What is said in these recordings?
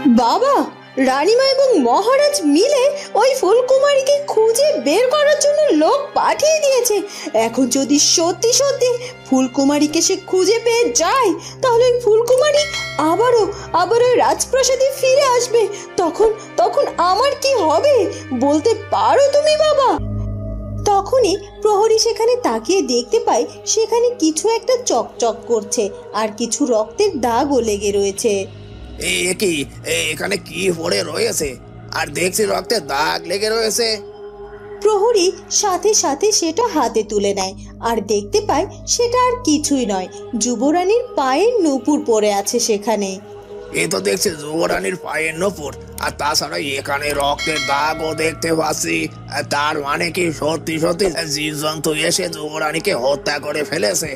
বাবা, রানীমা এবং মহারাজ মিলে ওই ফুলকুমারীকে খুঁজে বের করার জন্য লোক পাঠিয়ে দিয়েছে। এখন যদি সত্যি সত্যি ফুলকুমারীকে সে খুঁজে পেয়ে যায়, তাহলে ওই ফুলকুমারী আবারও ওই রাজপ্রাসাদে ফিরে আসবে। তখন তখন আমার কি হবে বলতে পারো তুমি বাবা? তখনই প্রহরী সেখানে তাকিয়ে দেখতে পায় সেখানে কিছু একটা চকচক করছে আর কিছু রক্তের দাগও লেগে রয়েছে। কি এখানে কি পড়ে রয়েছে? আর দেখছি রক্তের দাগ লেগে রয়েছে। প্রহরী সাথে সাথে সেটা হাতে তুলে নেয় আর দেখতে পায় সেটা আর কিছুই নয়, যুবরানীর পায়ের নূপুর পড়ে আছে সেখানে। এ তো দেখছি যুবরানীর পায়ের নূপুর, আর তাছাড়া এখানে রক্তের দাগও দেখতে পাচ্ছি। তার মানে কি সত্যি সত্যি জীবজন্তু এসে যুবরানীকে হত্যা করে ফেলেছে?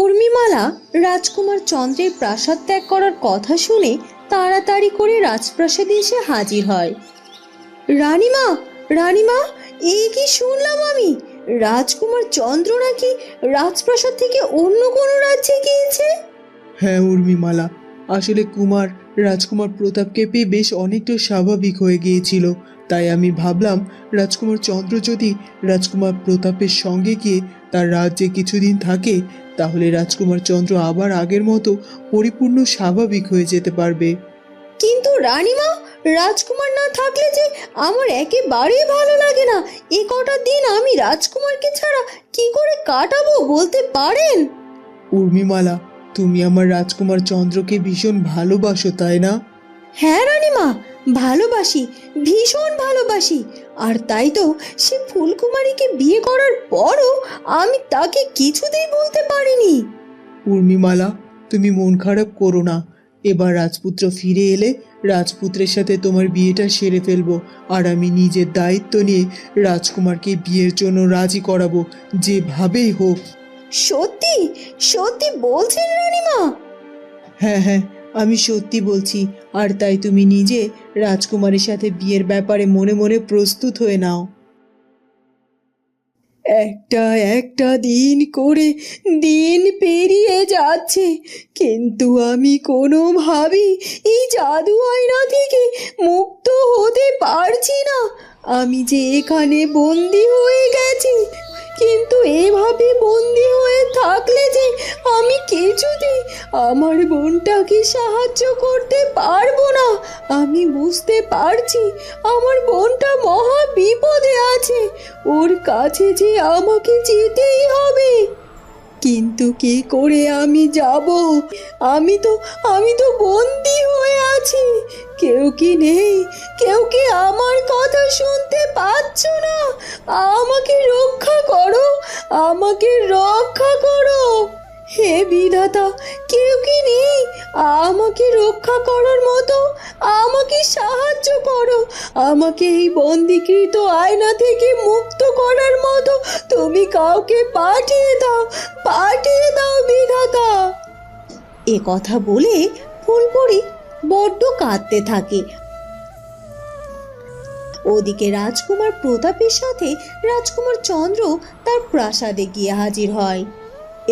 উর্মিমালা রাজকুমার চন্দ্রের প্রাসাদ ত্যাগ করার কথা শুনে তাড়াতাড়ি করে রাজপ্রাসাদে এসে হাজির হয়। রানীমা, রানীমা, এই কি শুনলাম আমি? রাজকুমার চন্দ্র নাকি রাজপ্রাসাদ থেকে অন্য কোনো রাজ্যে গিয়েছে? হ্যাঁ উর্মিমালা, আসলে রাজকুমার প্রতাপকে পেয়ে বেশ অনেকটা স্বাভাবিক হয়ে গিয়েছিল। তাই আমি ভাবলাম রাজকুমার চন্দ্র যদি রাজকুমার প্রতাপের সঙ্গে গিয়ে তার রাজ্যে কিছুদিন থাকে, তাহলে রাজকুমার চন্দ্র আবার আগের মতো পরিপূর্ণ স্বাভাবিক হয়ে যেতে পারবে। কিন্তু রানীমা, রাজকুমার না থাকলে যে আমার একেবারেই ভালো লাগে না। এ কটা দিন আমি রাজকুমারকে ছাড়া কি করে কাটাবো বলতে পারেন? উর্মিমালা, তুমি আমার রাজকুমার চন্দ্রকে ভীষণ ভালোবাসো, তাই না? হ্যাঁ রানীমা, ভালোবাসি, ভীষণ ভালোবাসি। আর তাই তো সে ফুলকুমারীকে বিয়ে করার পরও আমি তাকে কিছুতেই বলতে পারিনি। উর্মিমালা, তুমি মন খারাপ করো না। এবার রাজপুত্র ফিরে এলে রাজপুত্রের সাথে তোমার বিয়েটা সেরে ফেলবো, আর আমি নিজের দায়িত্ব নিয়ে রাজকুমারকে বিয়ের জন্য রাজি করাবো, যেভাবেই হোক। সত্যি সত্যি বলছেন রানীমা? হ্যাঁ হ্যাঁ, আমি সত্যি বলছি। আর তাই তুমি নিজে রাজকুমারের সাথে বিয়ের ব্যাপারে মনে মনে প্রস্তুত হয়ে নাও। একটা একটা দিন করে দিন পেরিয়ে যাচ্ছে, কিন্তু আমি কোনোভাবেই এই জাদু আয়না থেকে মুক্ত হতে পারছি না। আমি যে এখানে বন্দি হয়ে গেছি, কিন্তু এভাবে বন্দি হয়ে থাকলে যে আমি কিছুতেই আমার বোনটাকে সাহায্য করতে পারবো না। আমি বুঝতে পারছি আমার বোনটা মহা বিপদে আছে, ওর কাছে যে আমাকে যেতেই হবে। কিন্তু কি করে আমি যাব? আমি তো বন্দি হয়ে আছি। কেউ কি নেই? কেউ কি আমার কথা শুনতে পাচ্ছ না? আমাকে রক্ষা করো, আমাকে রক্ষা করো। হে বিধাতা, কেউ কি নেই আমাকে রক্ষা করার মতো? আমাকে সাহায্য করো, আমাকে এই বন্দিকৃত আয়না থেকে মুক্ত করার মতো তুমি কাউকে পাঠিয়ে দাও বিধাতা। এ কথা বলে ফুলপরি বড্ড কাঁদতে থাকে। ওদিকে রাজকুমার প্রতাপের সাথে রাজকুমার চন্দ্র তার প্রাসাদে গিয়ে হাজির হয়।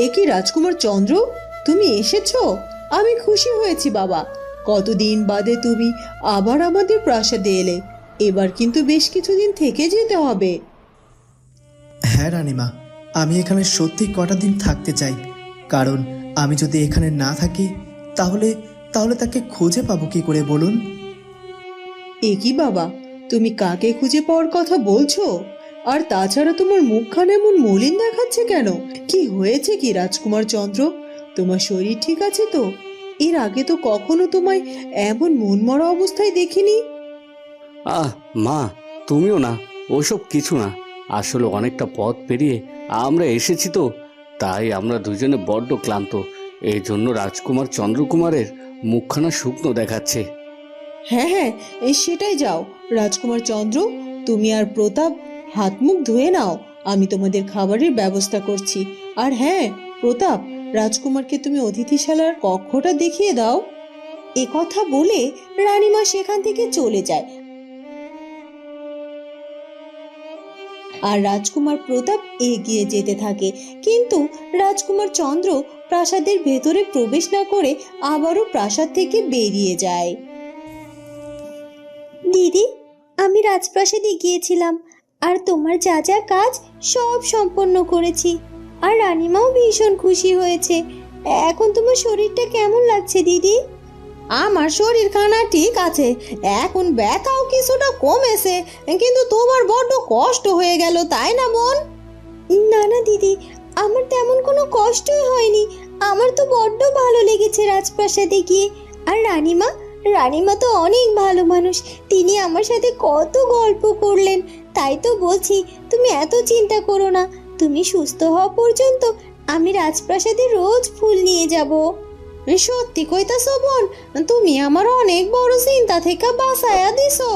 এ কি রাজকুমার চন্দ্র, তুমি এসেছো? আমি খুশি হয়েছি বাবা। কতদিন বাদে তুমি আবার আমাদের প্রাসাদে এলে। এবার কিন্তু বেশ কিছুদিন থেকে যেতে হবে। হ্যাঁ রানীমা, আমি এখানে সত্যি কটা দিন থাকতে চাই, কারণ আমি যদি এখানে না থাকি তাহলে তাহলে তাকে খুঁজে পাবো কি করে বলুন? এ কি বাবা, তুমি কাকে খুঁজে পাওয়ার কথা বলছো? আর তাছাড়া তোমার মুখখানা এমন মলিন দেখাচ্ছে কেন? কি হয়েছে কি রাজকুমার চন্দ্র? তোমার শরীর ঠিক আছে তো? এর আগে তো কখনো তোমায় এমন মনমরা অবস্থায় দেখিনি। মা, তুমিও না, ওসব কিছু না। আসলে অনেকটা পথ পেরিয়ে আমরা এসেছি তো, তাই আমরা দুজনে বড্ড ক্লান্ত। এই জন্য রাজকুমার চন্দ্রকুমারের মুখখানা শুকনো দেখাচ্ছে। হ্যাঁ হ্যাঁ, সেটাই যাও। রাজকুমার চন্দ্র, তুমি আর প্রতাপ হাত মুখ ধুয়ে নাও, আমি তোমাদের খাবারের ব্যবস্থা করছি। আর হ্যাঁ প্রতাপ, রাজকুমারকে তুমি অতিথিশালার কক্ষটা দেখিয়ে দাও। এ কথা বলে রানীমা সেখান থেকে চলে যায়। আর রাজকুমার প্রতাপ এগিয়ে যেতে থাকে, কিন্তু রাজকুমার চন্দ্র প্রাসাদের ভেতরে প্রবেশ না করে আবারও প্রাসাদ থেকে বেরিয়ে যায়। দিদি, আমি রাজপ্রাসাদে গিয়েছিলাম আর তোমার যা যা কাজ সব সম্পন্ন করেছি, আর রানীমাও ভীষণ খুশি হয়েছে। এখন তোমার শরীরটা কেমন লাগছে দিদি? আমার শরীর খানা ঠিক আছে, এখন ব্যথাও কিছুটা কমেছে, কিন্তু তোমার বড্ড কষ্ট হয়ে গেল, তাই না বোন? না না দিদি, আমার তেমন কোনো কষ্টই হয়নি। আমার তো বড্ড ভালো লেগেছে রাজপ্রাসাদে গিয়ে। আর রানীমা তো অনেক ভালো মানুষ, তিনি আমার সাথে কত গল্প করলেন। তাই তো বলছি, তুমি এত চিন্তা করো না। তুমি সুস্থ হওয়া পর্যন্ত আমি রাজপ্রাসাদে রোজ ফুল নিয়ে যাব। সত্যি কইতাছো বোন, তুমি আমার অনেক বড় চিন্তা থেকে বাঁচায়া দিছো।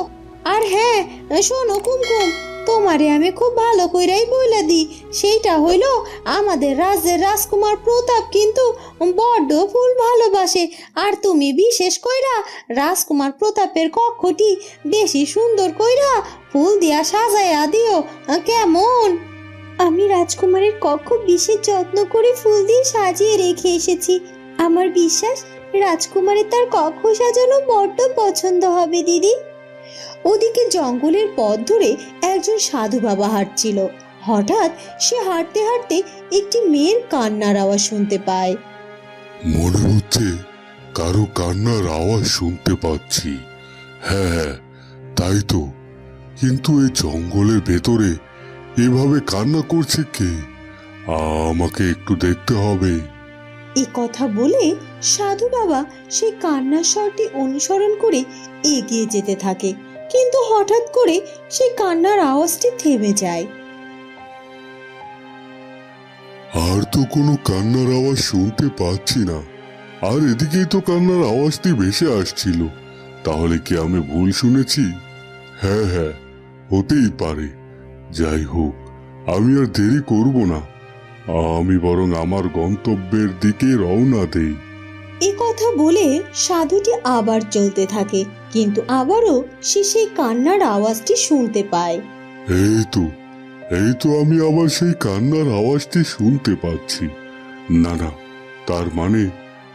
আর হ্যাঁ শোনো কুমকুম, তোমারে আমি খুব ভালো কইরাই বইলা দিই, সেইটা হইল আমাদের রাজ্যের রাজকুমার প্রতাপ কিন্তু বড্ড ফুল ভালোবাসে। আর তুমি বিশেষ কইরা রাজকুমার প্রতাপের কক্ষটি বেশি সুন্দর কইরা ফুল দিয়া সাজাইয়া দিও, কেমন? আমি রাজকুমারের কক্ষ বিশেষ যত্ন করে ফুল দিয়ে সাজিয়ে রেখে এসেছি। আমার বিশ্বাস রাজকুমারের তার কক্ষ সাজানো বড্ড পছন্দ হবে দিদি। ওদিকে জঙ্গলের পথ ধরে একজন সাধু বাবা হাঁটছিল। হঠাৎ সে হাঁটতে হাঁটতে একটি মেয়ের কান্নার আওয়াজ শুনতে পায়। মনে হচ্ছে কারো কান্নার আওয়াজ শুনতে পাচ্ছি। হ্যাঁ, তাই তো। কিন্তু এই জঙ্গলের ভেতরে এভাবে কান্না করছে কে? আমাকে একটু দেখতে হবে। এই কথা বলে সাধু বাবা সেই কান্নার স্বরটি অনুসরণ করে এগিয়ে যেতে থাকে, কিন্তু হঠাৎ করে সেই কান্নার আওয়াজটি থেমে যায়। আর তো কোনো কান্নার আওয়াজ শুনতে পাচ্ছি না। আর এদিকেই তো কান্নার আওয়াজটি ভেসে আসছিল। তাহলে কি আমি ভুল শুনেছি? হ্যাঁ, হতেই পারে। যাই হোক, আমি আর দেরি করব না। আমি বরং আমার গন্তব্যের দিকে রওনা দেই। এ কথা বলে সাধুটি আবার চলতে থাকে, কিন্তু আবারও সে সেই কান্নার আওয়াজটি শুনতে পায়। এই তো আমি আবার সেই কান্নার আওয়াজটি শুনতে পাচ্ছি। না, তার মানে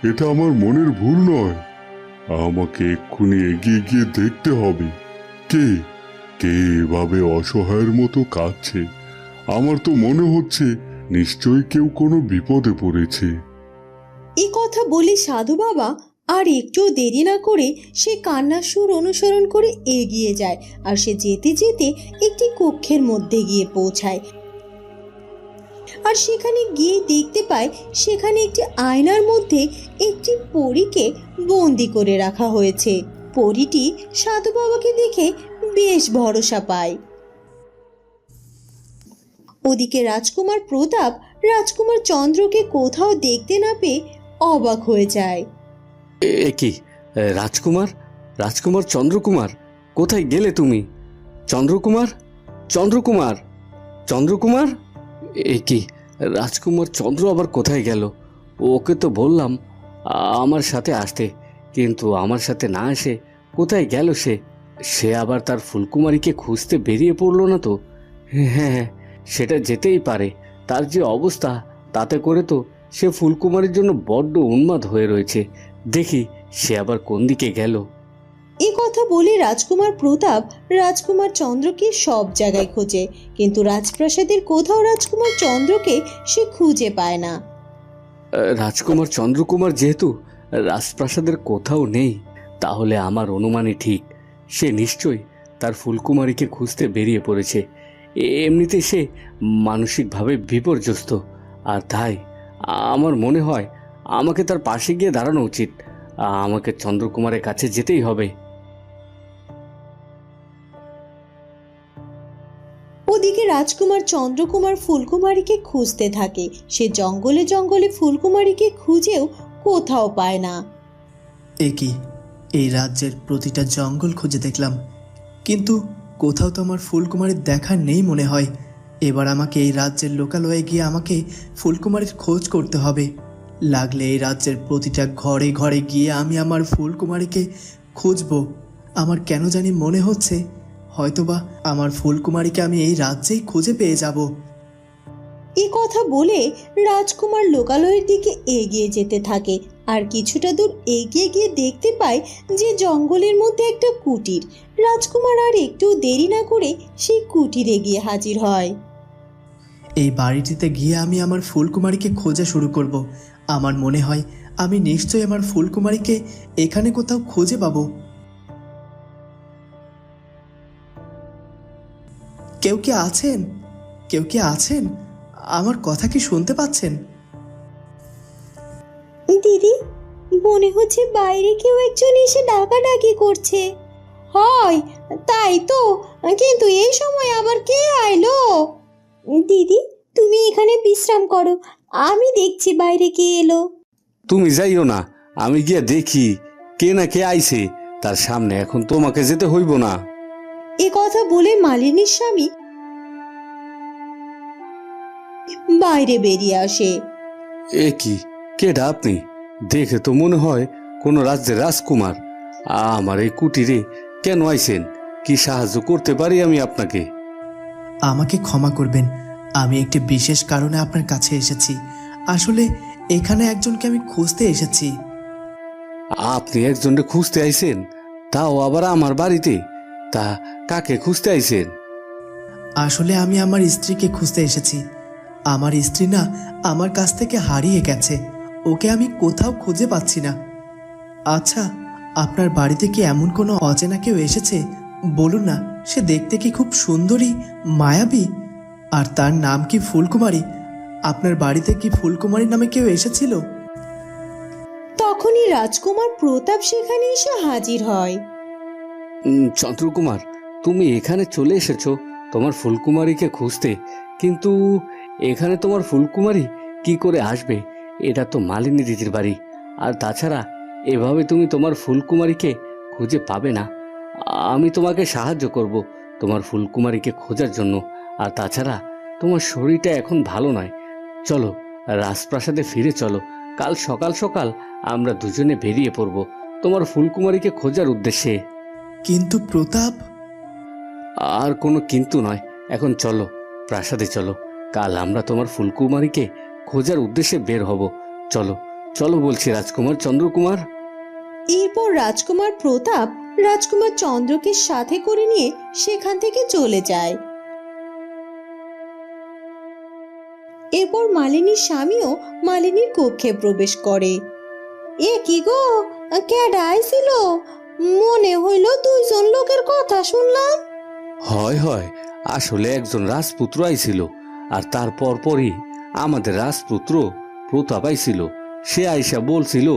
এটা আমার মনের ভুল নয়। আমাকে এক্ষুনি এগিয়ে গিয়ে দেখতে হবে কে এভাবে অসহায়ের মতো কাঁদছে। আমার তো মনে হচ্ছে নিশ্চয়ই কেউ কোনো বিপদে পড়েছে। এই কথা বলে সাধু বাবা আর একটু দেরি না করে সে কান্নার সুর অনুসরণ করে এগিয়ে যায়। আর সে যেতে যেতে একটি কক্ষের মধ্যে গিয়ে পৌঁছায়। আর সেখানে গিয়ে দেখতে পায় সেখানে একটি আয়নার মধ্যে একটি পরীকে বন্দি করে রাখা হয়েছে। পরীটি সাধু বাবাকে দেখে বেশ ভরসা পায়। ওদিকে রাজকুমার প্রতাপ রাজকুমার চন্দ্রকে কোথাও দেখতে না পেয়ে অবাক হয়ে যায়। এ কি রাজকুমার চন্দ্রকুমার, কোথায় গেলে তুমি? চন্দ্রকুমার, এ কি রাজকুমার চন্দ্র আবার কোথায় গেল? ওকে তো বললাম আমার সাথে আসতে, কিন্তু আমার সাথে না এসে কোথায় গেল সে আবার তার ফুলকুমারীকে খুঁজতে বেরিয়ে পড়লো না তো? হ্যাঁ, সেটা যেতেই পারে। তার যে অবস্থা, তাতে করে তো সে ফুলকুমারীর জন্য বড্ড উন্মাদ হয়ে রয়েছে। দেখি সে আবার কোন দিকে গেল। এই কথা বলে রাজকুমার প্রতাপ রাজকুমার চন্দ্রকে সব জায়গায় খোঁজে, কিন্তু রাজপ্রাসাদের কোথাও রাজকুমার চন্দ্রকে সে খুঁজে পায় না। রাজকুমার চন্দ্রকুমার যেহেতু রাজপ্রাসাদের কোথাও নেই, তাহলে আমার অনুমানই ঠিক। সে নিশ্চয়ই তার ফুলকুমারীকে খুঁজতে বেরিয়ে পড়েছে। এমনিতে সে মানসিকভাবে বিপর্যস্ত, আর তাই আমার মনে হয় আমাকে তার পাশে গিয়ে দাঁড়ানো উচিত। আমাকে চন্দ্রকুমারের কাছে যেতেই হবে। ওদিকে রাজকুমার চন্দ্রকুমার ফুলকুমারীকে খুঁজতে থাকে। সে জঙ্গলে জঙ্গলে ফুলকুমারীকে খুঁজেও কোথাও পায় না। এই রাজ্যের প্রতিটা জঙ্গল খুঁজে দেখলাম, কিন্তু কোথাও তো আমার ফুলকুমারীর দেখা নেই মনে হয়। এবার আমাকে এই রাজ্যের লোকালয়ে গিয়ে আমাকে ফুলকুমারীর খোঁজ করতে হবে। লাগলে এই রাজ্যের প্রতিটা ঘরে ঘরে গিয়ে আমি আমার ফুলকুমারীকে খুঁজব। আমার কেন জানি মনে হচ্ছে হয়তোবা আমার ফুলকুমারীকে আমি এই রাজ্যেই খুঁজে পেয়ে যাব। এ কথা বলে রাজকুমার লোকালয়ের দিকে এগিয়ে যেতে থাকে আর কিছুটা দূর এগিয়ে গিয়ে দেখতে পায় যে জঙ্গলের মধ্যে একটা কুটির। রাজকুমার আর একটু দেরি না করে সেই কুটিরে গিয়ে হাজির হয়। এই বাড়িটিতে গিয়ে আমি আমার ফুলকুমারীকে খোঁজা শুরু করব। আমার মনে হয় আমি নিশ্চয়ই আমার ফুলকুমারীকে এখানে কোথাও খুঁজে পাবো। কেউ কি আছেন? কেউ কি আছেন? আমার কথা কি শুনতে পাচ্ছেন? দিদি, মনে হচ্ছে বাইরে কেউ একজন এসে ডাকাডাকি করছে। হয়, তাই তো, কিন্তু এই সময় আবার কে আইলো? দিদি, তুমি এখানে বিশ্রাম করো, আমি দেখছি বাইরে কে এলো। তুমি যাইও না, আমি গিয়ে দেখি কে না কে আইছে। তার সামনে এখন তোমাকে যেতে হইব না। এ কথা বলে মালিনীর স্বামী বাইরে বেরিয়ে আসে। এ কি, কেডা আপনি? দেখে তো মনে হয় কোনো রাজ্যের রাজকুমার। আমার এই কুটিরে কেন আইছেন? কি সাহায্য করতে পারি আমি আপনাকে? আমাকে ক্ষমা করবেন, আমি একটি বিশেষ কারণে আপনার কাছে এসেছি। আসলে এখানে একজনকে আমি খুঁজতে এসেছি। আপনি একজনকে খুঁজতে আইছেন, তাও আবার আমার বাড়িতে? তা কাকে খুঁজতে আইছেন? আসলে আমি আমার স্ত্রীকে খুঁজতে এসেছি। আমার স্ত্রী না আমার কাছ থেকে হারিয়ে গেছে, ওকে আমি কোথাও খুঁজে পাচ্ছি না। আচ্ছা, আপনার বাড়িতে কি এমন কোনো অচেনা কেউ এসেছে? বলুন না, সে দেখতে কি খুব সুন্দরী, মায়াবী, আর তার নাম কি ফুলকুমারী? আপনার বাড়িতে কি ফুলকুমারী নামে কেউ এসেছিল? তখনই রাজকুমার প্রতাপ সেখানে এসে হাজির হয়। চন্দ্রকুমার, তুমি এখানে চলে এসেছো তোমার ফুলকুমারীকে খুঁজতে, কিন্তু এখানে তোমার ফুলকুমারী কি করে আসবে? এটা তো মালিনী দিদির বাড়ি। আর তাছাড়া এভাবে তুমি তোমার ফুলকুমারীকে খুঁজে পাবে না। আমি তোমাকে সাহায্য করব তোমার ফুলকুমারীকে খোঁজার জন্য। আর তাছাড়া তোমার শরীরটা এখন ভালো নয়। চলো রাজপ্রাসাদে ফিরে চলো, কাল সকাল সকাল আমরা দুজনে বেরিয়ে পড়ব তোমার ফুলকুমারীকে খোঁজার উদ্দেশ্যে। কিন্তু প্রতাপ, আর কোনো কিন্তু নয়, এখন চলো প্রাসাদে চলো, কাল আমরা তোমার ফুলকুমারীকে খোঁজার উদ্দেশ্যে বের হব। চলো চলো বলছি রাজকুমার চন্দ্রকুমার। এরপর রাজকুমার প্রতাপ রাজকুমার চন্দ্রকে সাথে করে নিয়ে সেখান থেকে চলে যায়। এরপর মালিনীর স্বামীও মালিনীর কক্ষে প্রবেশ করে। এ কি গো, কেডা আইছিল? মনে হইল দুইজন লোকের কথা শুনলাম। হয় হয়, আসলে একজন রাজপুত্র আইছিল, আর তার পরপরই আমাদের রাজপুত্র প্রতাপ আইছিল। সে আইসা বলছিল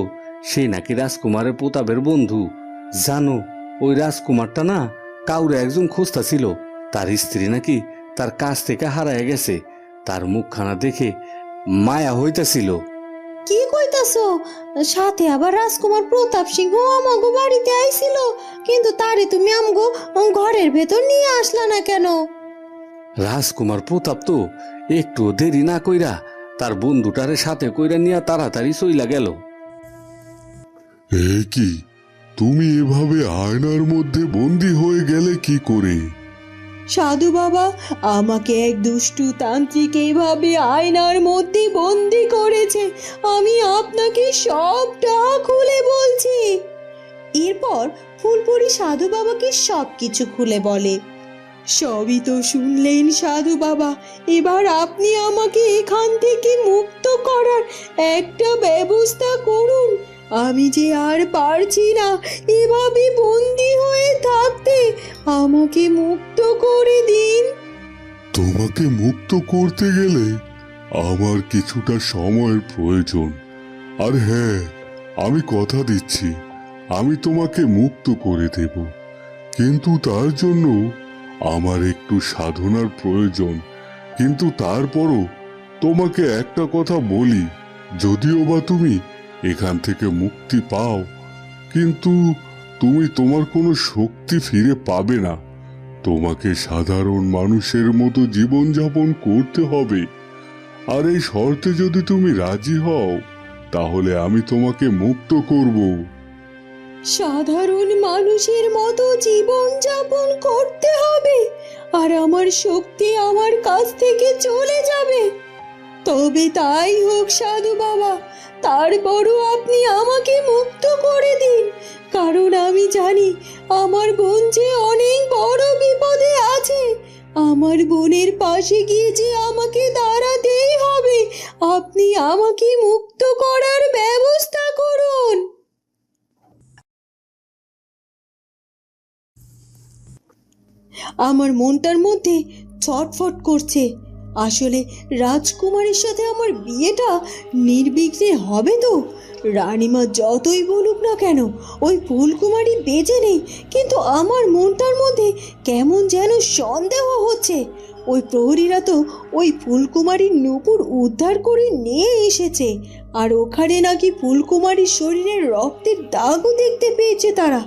সে নাকি রাজকুমারের প্রতাপের বন্ধু। জানো, ওই রাজকুমারটা না কাউরে একজন খুঁজতাছিল। তার স্ত্রী নাকি তার কাছ থেকে হারায় গেছে। তার মুখখানা দেখে মায়া হইতাছিল। কি কইতাছো? সাথে আবার রাজকুমার প্রতাপ সিংহ আমাগো বাড়িতে আইছিল, কিন্তু তারে তুমি আমগো ঘরের ভেতর নিয়ে আসলা না কেন? রাজকুমার প্রতাপ তো একটু দেরি না কইরা তার বন্ধুটারে সাথে কইরা নিয়ে তাড়াতাড়ি চইলা গেল। এ কি, তুমি এভাবে আয়নার মধ্যে বন্দি হয়ে গেলে কি করে? সাধু বাবা, আমাকে এক দুষ্টু তান্ত্রিক এইভাবে আয়নার মধ্যে বন্দি করেছে। আমি আপনাকে সবটা খুলে বলছি। এরপর ফুলপরি সাধু বাবাকে সবকিছু খুলে বলে। সবই তো শুনলেন সাধু বাবা, এবার আপনি আমাকে এখান থেকে মুক্ত করার একটা ব্যবস্থা করুন। আমি যে আর পারছি না এভাবে বন্দি হয়ে থাকতে, আমাকে মুক্ত করে দিন। তোমাকে মুক্ত করতে গেলে আমার কিছুটা সময়ের প্রয়োজন। আর হ্যাঁ, আমি কথা দিচ্ছি আমি তোমাকে মুক্ত করে দেব, কিন্তু তার জন্য আমার একটু সাধনার প্রয়োজন। কিন্তু তারপরও তোমাকে একটা কথা বলি, যদিও বা তুমি এখান থেকে মুক্তি পাও, কিন্তু তুমি তোমার কোনো শক্তি ফিরে পাবে না। তোমাকে সাধারণ মানুষের মতো জীবনযাপন করতে হবে। আর এই শর্তে যদি তুমি রাজি হও, তাহলে আমি তোমাকে মুক্ত করব। সাধারণ মানুষের মতো জীবন যাপন করতে হবে আর আমার শক্তি আমার কাছ থেকে চলে যাবে। তবে তাই হোক সাধু বাবা, তারপরও আপনি আমাকে মুক্ত করে দিন, কারণ আমি জানি আমার বোন যে অনেক বড় বিপদে আছে। আমার বোনের পাশে গিয়ে যে আমাকে দাঁড়াতেই হবে। আপনি আমাকে মুক্ত করার ব্যবস্থা করুন। আমার মনটার মধ্যে ছটফট করছে। আসলে রাজকুমারের সাথে আমার বিয়েটা নির্বিঘ্নে হবে তো? রানীমা যতই বলুক না কেন ওই ফুলকুমারী বেঁচে নেই, কিন্তু আমার মনটার মধ্যে কেমন যেন সন্দেহ হচ্ছে। ওই প্রহরীরা তো ওই ফুলকুমারীর নূপুর উদ্ধার করে নিয়ে এসেছে, আর ওখানে নাকি ফুলকুমারীর শরীরের রক্তের দাগও দেখতে পেয়েছে তারা।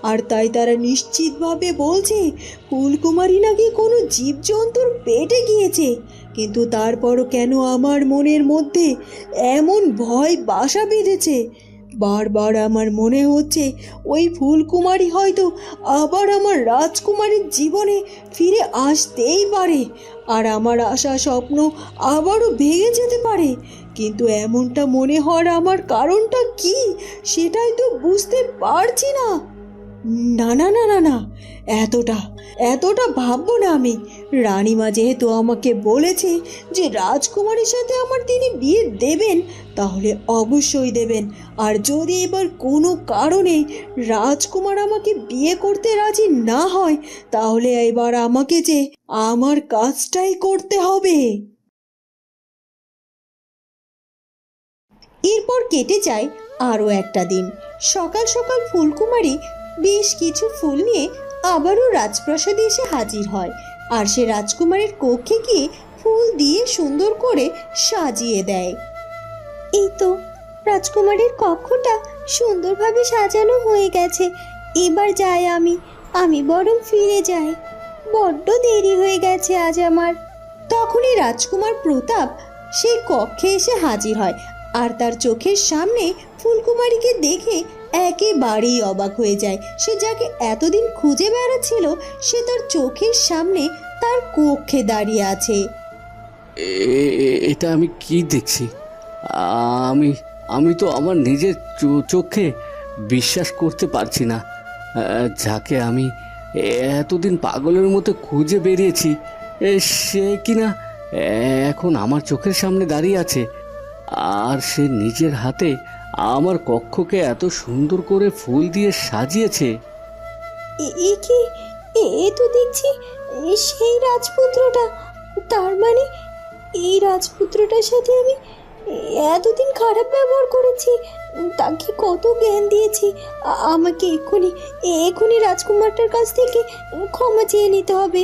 আর তাই তারা নিশ্চিতভাবে বলছে ফুলকুমারী নাকি কোনো জীবজন্তুর পেটে গিয়েছে। কিন্তু তারপরও কেন আমার মনের মধ্যে এমন ভয় বাসা বেঁধেছে? বারবার আমার মনে হচ্ছে ওই ফুলকুমারী হয়তো আবার আমার রাজকুমারীর জীবনে ফিরে আসতেই পারে, আর আমার আশা স্বপ্ন আবারও ভেঙে যেতে পারে। কিন্তু এমনটা মনে হওয়ার আমার কারণটা কি, সেটাই তো বুঝতে পারছি না। না না না না না, এতটা ভাববো না আমি। রানীমা যেহেতু আমাকে বলেছে যে রাজকুমারের সাথে আমার তিনি বিয়ে দেবেন, তাহলে অবশ্যই দেবেন। আর যদি এবার কোনো কারণে রাজকুমার আমাকে বিয়ে করতে রাজি না হয়, তাহলে এবার আমাকে যে আমার কাজটাই করতে হবে। এরপর কেটে যায় আরও একটা দিন। সকাল সকাল ফুলকুমারী বেশ কিছু ফুল নিয়ে আবারও রাজপ্রাসাদে এসে হাজির হয়, আর সে রাজকুমারের কক্ষে গিয়ে ফুল দিয়ে সুন্দর করে সাজিয়ে দেয়। এই তো রাজকুমারের কক্ষটা সুন্দরভাবে সাজানো হয়ে গেছে। এবার যাই আমি বরং ফিরে যাই, বড্ড দেরি হয়ে গেছে আজ আমার। তখনই রাজকুমার প্রতাপ সেই কক্ষে এসে হাজির হয়, আর তার চোখের সামনে ফুলকুমারীকে দেখে একেবারেই অবাক হয়ে যায়। সে যাকে এতদিন খুঁজে বেড়াচ্ছিল, সে তার চোখের সামনে তার কক্ষে দাঁড়িয়ে আছে। এটা আমি কি দেখছি? আমি আমি তো আমার নিজের চোখে বিশ্বাস করতে পারছি না। যাকে আমি এতদিন পাগলের মতো খুঁজে বেরিয়েছি, সে কিনা এখন আমার চোখের সামনে দাঁড়িয়ে আছে, আর সে নিজের হাতে আমার কক্ষকে এত সুন্দর করে ফুল দিয়ে সাজিয়েছে। এ কি? এ তো দেখছি সেই রাজপুত্রটা। তার মানে এই রাজপুত্রটার সাথে আমি এতদিন খারাপ ব্যবহার করেছি, তাকে কত জ্ঞান দিয়েছি। আমাকে এক্ষুনি রাজকুমারটার কাছ থেকে ক্ষমা চেয়ে নিতে হবে।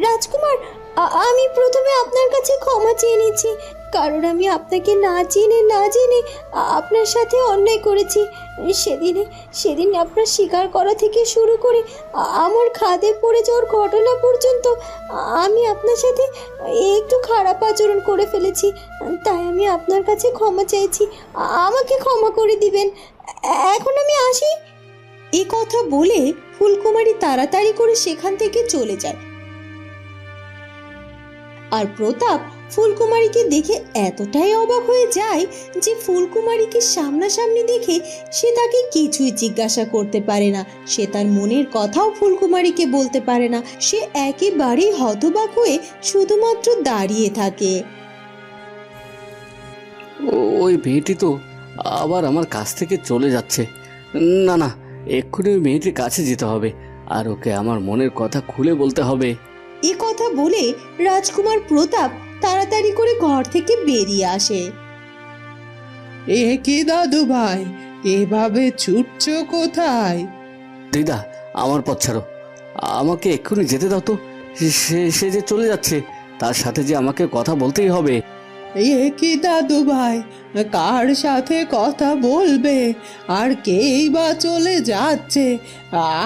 রাজকুমার, আমি প্রথমে আপনার কাছে ক্ষমা চেয়ে নিচ্ছি, কারণ আমি আপনাকে না জেনে আপনার সাথে অন্যায় করেছি। সেদিন আপনার শিকার করা থেকে শুরু করে আমার খাদে পড়ে যাওয়ার ঘটনা পর্যন্ত আমি আপনার সাথে একটু খারাপ আচরণ করে ফেলেছি, তাই আমি আপনার কাছে ক্ষমা চাইছি। আমাকে ক্ষমা করে দিবেন। এখন আমি আসি। এ কথা বলে ফুলকুমারী তাড়াতাড়ি করে সেখান থেকে চলে যায়। আর প্রতাপ ফুলকুমারীকে দেখে এতটাই অবাক হয়ে যায় যে ফুলকুমারীকে সামনাসামনি দেখে সে তাকে কিছুই জিজ্ঞাসা করতে পারে না। সে তার মনের কথাও ফুলকুমারীকে বলতে পারে না। সে একেবারেই হতবাক হয়ে শুধুমাত্র দাঁড়িয়ে থাকে। ওই মেয়েটি তো আবার আমার কাছ থেকে চলে যাচ্ছে। না না, এক্ষুনি ওই মেয়েটির কাছে যেতে হবে, আর ওকে আমার মনের কথা খুলে বলতে হবে। এ কথা বলে রাজকুমার প্রতাপ তাড়াতাড়ি করে ঘর থেকে বেরিয়ে আসে। এ কি দাদু ভাই, এভাবে ছুটছ কোথায়? দিদা, আমার পথ ছাড়ো, আমাকে এক্ষুনি যেতে দাও তো। সে যে চলে যাচ্ছে, তার সাথে যে আমাকে কথা বলতেই হবে। এ কি দাদু ভাই, কার সাথে কথা বলবে? আর কেই বা চলে যাচ্ছে,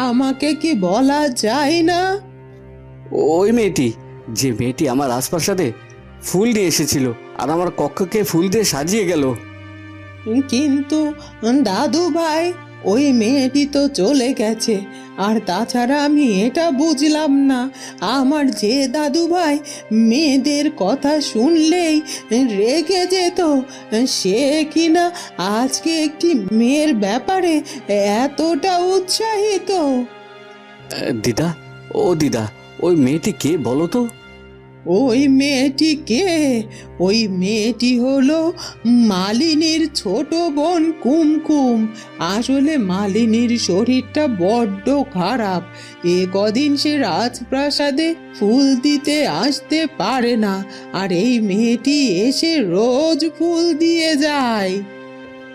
আমাকে কি বলা যায় না? ওই মেয়েটি, যে মেয়েটি আমার রাজপ্রাসাদে ফুল নিয়ে এসেছিল আর আমার কক্ষকে ফুল দিয়ে সাজিয়ে গেল। কিন্তু দাদু ভাই, ওই মেয়েটি তো চলে গেছে। আর তাছাড়া আমি এটা বুঝলাম না, আমার যে দাদু ভাই মেয়েদের কথা শুনলেই রেগে যেত, সে কিনা আজকে একটি মেয়ের ব্যাপারে এতটা উৎসাহিত। দিদা, ও দিদা, ওই মেয়েটি কে বলো তো? ওই মেয়েটি কে? ওই মেয়েটি হলো মালিনীর ছোট বোন কুমকুম। আসলে মালিনীর শরীরটা বড্ড খারাপ। কদিন সে রাজপ্রাসাদে ফুল দিতে আসতে পারে না, আর এই মেয়েটি এসে রোজ ফুল দিয়ে যায়।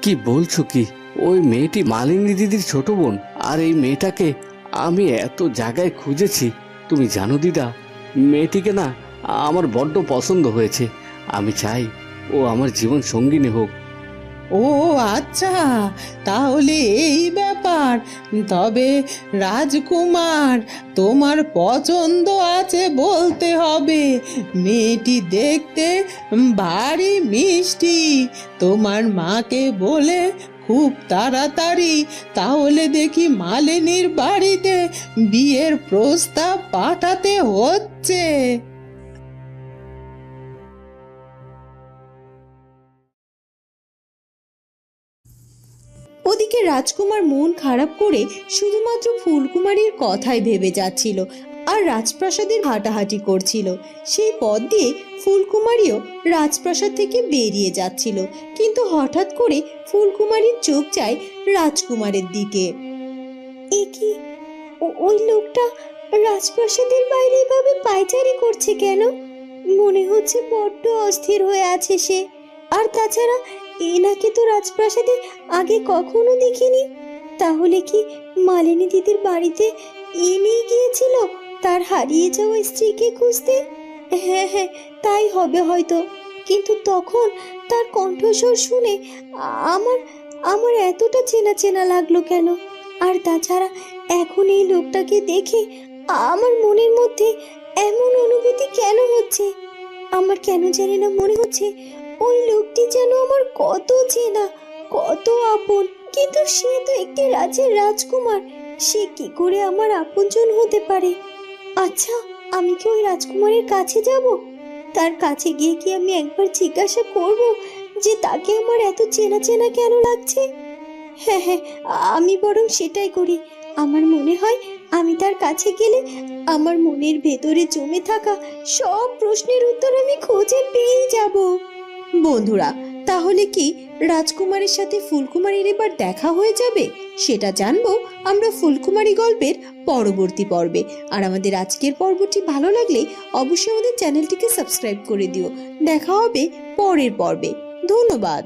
কি বলছো কি? ওই মেয়েটি মালিনী দিদির ছোট বোন? আর এই মেয়েটাকে আমি এত জায়গায় খুঁজেছি। তুমি জানো দিদা, মেয়েটিকে না আমার বড্ড পছন্দ হয়েছে। আমি চাই ও আমার জীবন সঙ্গিনী হোক। ও আচ্ছা, তাহলে এই ব্যাপার। তবে রাজকুমার, তোমার পছন্দ আছে বলতে হবে। মেয়েটি দেখতে ভারী মিষ্টি। তোমার মাকে বলে খুব তাড়াতাড়ি তাহলে দেখি মালিনীর বাড়িতে বিয়ের প্রস্তাব পাঠাতে হচ্ছে। ওদিকে রাজকুমার মন খারাপ করে শুধুমাত্র ফুলকুমারীর কথাই ভেবে যাচ্ছিল আর রাজপ্রাসাদের হাঁটাহাঁটি করছিল। সেই পথ দিয়ে ফুলকুমারীও রাজপ্রাসাদ থেকে বেরিয়ে যাচ্ছিল, কিন্তু হঠাৎ করে ফুলকুমারীর চোখ যায় রাজকুমারের দিকে। এ কি, ওই লোকটা রাজপ্রাসাদের বাইরে এভাবে পায়চারি করছে কেন? মনে হচ্ছে বড্ড অস্থির হয়ে আছে সে। আর তাছাড়া এনাকে তো রাজপ্রাসাদে আগে কখনো দেখিনি। তাহলে কি মালিনী দিদির বাড়িতে এনেই গিয়েছিল তার হারিয়ে যাওয়া স্ত্রীকে খুঁজতে? হ্যাঁ হ্যাঁ, তাই হবে হয়তো। কিন্তু তখন তার কণ্ঠস্বর শুনে আমার আমার এতটা চেনা চেনা লাগলো কেন? আর তাছাড়া এখন এই লোকটাকে দেখে আমার মনের মধ্যে এমন অনুভূতি কেন হচ্ছে? আমার কেন জানি না মনে হচ্ছে ওই লোকটি যেন আমার কত চেনা, কত আপন। কিন্তু সে তো একটি রাজ্যের রাজকুমার, সে কি করে আমার আপনজন হতে পারে? আচ্ছা, আমি কি ওই রাজকুমারের কাছে যাব? তার কাছে গিয়ে কি আমি একবার জিজ্ঞাসা করব যে তাকে আমার এত চেনা চেনা কেন লাগছে? হ্যাঁ হ্যাঁ, আমি বরং সেটাই করি। আমার মনে হয় আমি তার কাছে গেলে আমার মনের ভেতরে জমে থাকা সব প্রশ্নের উত্তর আমি খুঁজে পেয়ে যাব। বন্ধুরা, তাহলে কি রাজকুমারের সাথে ফুলকুমারীর এবার দেখা হয়ে যাবে? সেটা জানবো আমরা ফুলকুমারী গল্পের পরবর্তী পর্বে। আর আমাদের আজকের পর্বটি ভালো লাগলে অবশ্যই আমাদের চ্যানেলটিকে সাবস্ক্রাইব করে দিও। দেখা হবে পরের পর্বে। ধন্যবাদ।